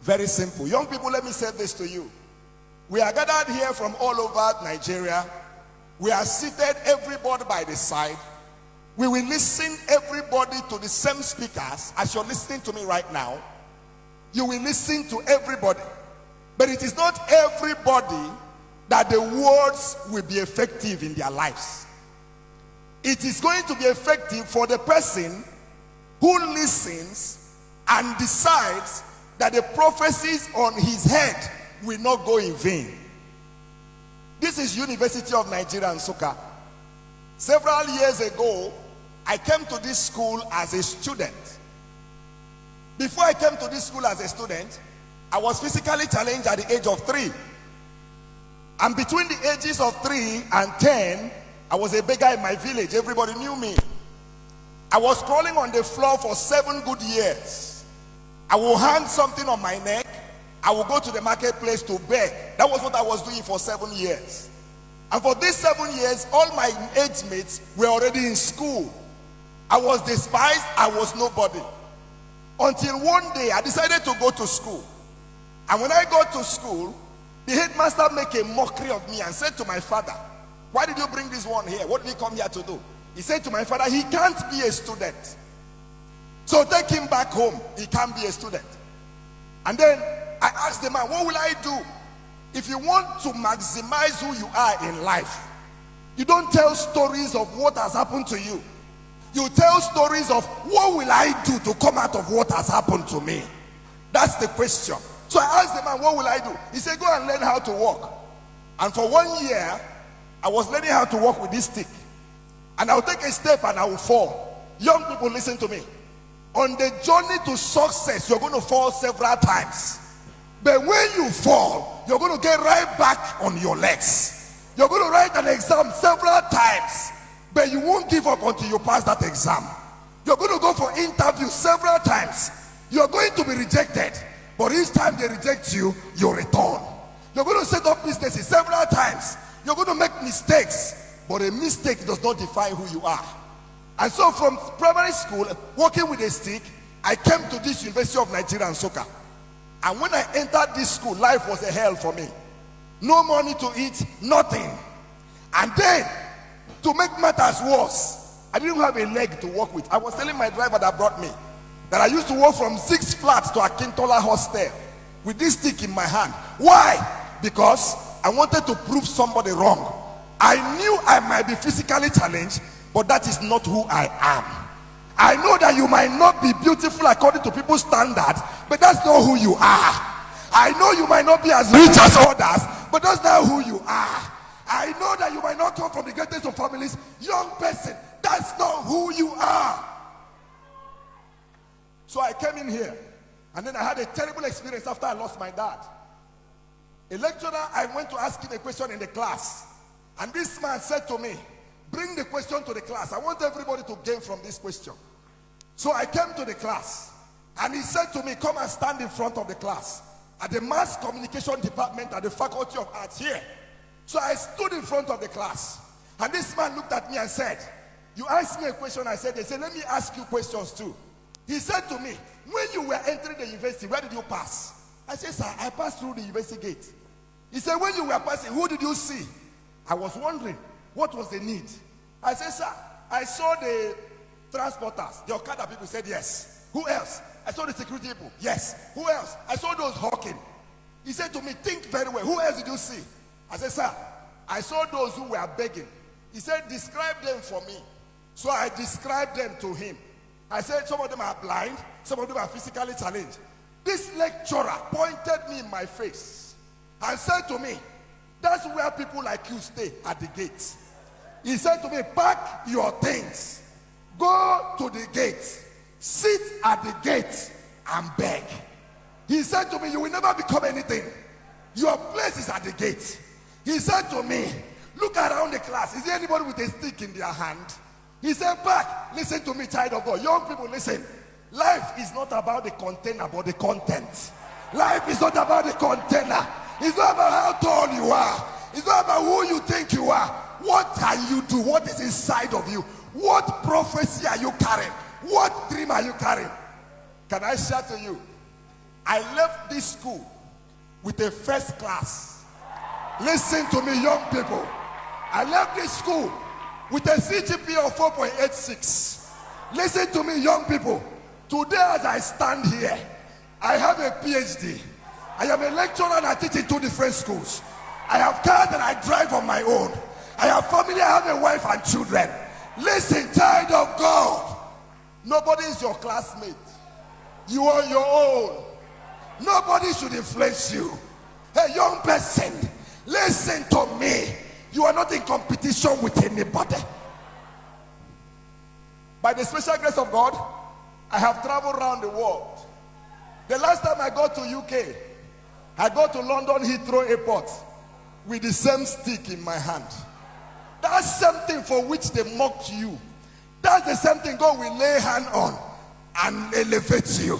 Very simple. Young people, let me say this to you. We are gathered here from all over Nigeria. We are seated, everybody by the side. We will listen, everybody, to the same speakers as you're listening to me right now. You will listen to everybody. But it is not everybody that the words will be effective in their lives. It is going to be effective for the person who listens and decides that the prophecies on his head will not go in vain. This is University of Nigeria and Nsukka. Several years ago, I came to this school as a student. Before I came to this school as a student, I was physically challenged at the age of 3. And between the ages of 3 and 10, I was a beggar in my village. Everybody knew me. I was crawling on the floor for 7 good years. I will hang something on my neck. I will go to the marketplace to beg. That was what I was doing for 7 years. And for these 7 years, all my age mates were already in school. I was despised. I was nobody. Until one day, I decided to go to school. And when I got to school, the headmaster made a mockery of me and said to my father, "Why did you bring this one here? What did he come here to do?" He said to my father, "He can't be a student. So take him back home. He can't be a student." And then I asked the man, "What will I do?" If you want to maximize who you are in life, you don't tell stories of what has happened to you. You tell stories of what will I do to come out of what has happened to me. That's the question. So I asked the man, "What will I do?" He said, "Go and learn how to walk." And for 1 year, I was learning how to walk with this stick. And I will take a step and I will fall. Young people, listen to me. On the journey to success, you're going to fall several times. But when you fall, you're going to get right back on your legs. You're going to write an exam several times, but you won't give up until you pass that exam. You're going to go for interviews several times. You're going to be rejected, but each time they reject you, you return. You're going to set up businesses several times. You're going to make mistakes, but a mistake does not define who you are. And so from primary school, working with a stick, I came to this University of Nigeria and Nsukka. And when I entered this school, life was a hell for me. No money to eat, nothing. And then, to make matters worse, I didn't have a leg to walk with. I was telling my driver that brought me that I used to walk from 6 flats to Akintola hostel with this stick in my hand. Why? Because I wanted to prove somebody wrong. I knew I might be physically challenged, but that is not who I am. I know that you might not be beautiful according to people's standards, but that's not who you are. I know you might not be as rich as others, but that's not who you are. I know that you might not come from the greatest of families. Young person, that's not who you are. So I came in here, and then I had a terrible experience after I lost my dad. A lecturer, I went to ask him a question in the class, and this man said to me, "Bring the question to the class. I want everybody to gain from this question." So I came to the class, and he said to me, "Come and stand in front of the class at the mass communication department at the Faculty of Arts here." So I stood in front of the class, and this man looked at me and said, "You asked me a question." I said, "They said, let me ask you questions too." He said to me, "When you were entering the university, where did you pass?" I said, "Sir, I passed through the university gate." He said, "When you were passing, who did you see?" I was wondering, what was the need? I said, "Sir, I saw the transporters, the Okada people." Said, "Yes." "Who else?" "I saw the security people." "Yes." "Who else?" "I saw those hawking." He said to me, "Think very well. Who else did you see?" I said, "Sir, I saw those who were begging." He said, "Describe them for me." So I described them to him. I said, "Some of them are blind, some of them are physically challenged." This lecturer pointed me in my face and said to me, "That's where people like you stay, at the gate." He said to me, "Pack your things, go to the gate, sit at the gate and beg." He said to me, "You will never become anything. Your place is at the gate." He said to me, "Look around the class. Is there anybody with a stick in their hand?" He said, "Pack." Listen to me, child of God. Young people, listen. Life is not about the container, but the content. Life is not about the container. It's not about how tall you are. It's not about who you think you are. What can you do? What is inside of you? What prophecy are you carrying? What dream are you carrying? Can I share to you? I left this school with a first class. Listen to me, young people. I left this school with a CGPA of 4.86. Listen to me, young people. Today as I stand here, I have a PhD. I am a lecturer and I teach in 2 different schools. I have cars that I drive on my own. I have family, I have a wife and children. Listen, child of God. Nobody is your classmate. You are your own. Nobody should influence you. Hey, young person, listen to me. You are not in competition with anybody. By the special grace of God, I have traveled around the world. The last time I go to UK, I go to London Heathrow Airport with the same stick in my hand. That's something for which they mocked you. That's the same thing God will lay hand on and elevate you.